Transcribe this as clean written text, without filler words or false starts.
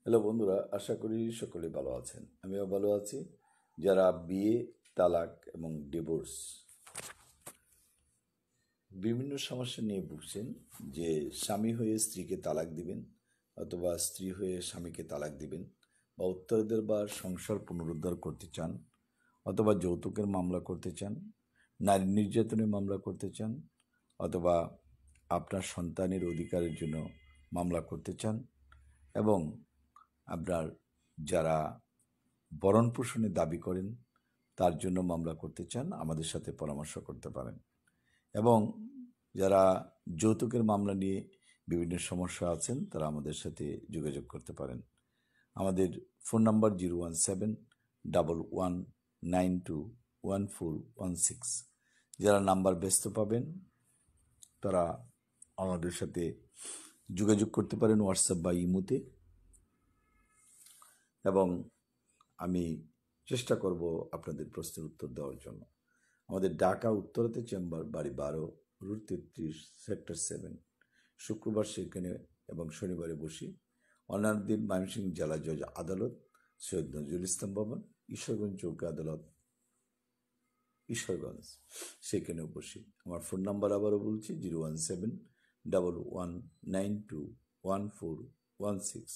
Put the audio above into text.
Hello বন্ধুরা, আশা করি সকলে ভালো আছেন। আমিও ভালো আছি। যারা বিয়ে, তালাক এবং ডিভোর্স বিভিন্ন সমস্যা নিয়ে ভুগছেন, যে স্বামী হয়ে স্ত্রীকে তালাক দিবেন অথবা স্ত্রী হয়ে স্বামীকে তালাক দিবেন, বা উত্তরদের বা সংসার পুনরুদ্ধার করতে চান, অথবা যৌতুকের মামলা করতে চান, নারী নির্যাতনের মামলা করতে চান, অথবা আপনার সন্তানের অধিকারের জন্য মামলা করতে চান, এবং আপনার যারা ভরণ পোষণের দাবি করেন তার জন্য মামলা করতে চান, আমাদের সাথে পরামর্শ করতে পারেন। এবং যারা যৌতুকের মামলা নিয়ে বিভিন্ন সমস্যা আছেন, তারা আমাদের সাথে যোগাযোগ করতে পারেন। আমাদের ফোন নাম্বার 01711921416। যারা নাম্বার ব্যস্ত পাবেন তারা আমাদের সাথে যোগাযোগ করতে পারেন হোয়াটসঅ্যাপ বা ইমোতে, এবং আমি চেষ্টা করব আপনাদের প্রশ্নের উত্তর দেওয়ার জন্য। আমাদের ঢাকা উত্তরাতে চেম্বার, বাড়ি 12, রুট 33, সেক্টর 7। শুক্রবার সেখানে এবং শনিবারে বসি। অন্যান্য দিন ময়মনসিংহ জেলা জজ আদালত, সৈয়দ নজরুল ইসলাম ভবন, ঈশ্বরগঞ্জ চৌকি আদালত, ঈশ্বরগঞ্জ, সেখানেও বসি। আমার ফোন নাম্বার আবারও বলছি, 01711921416।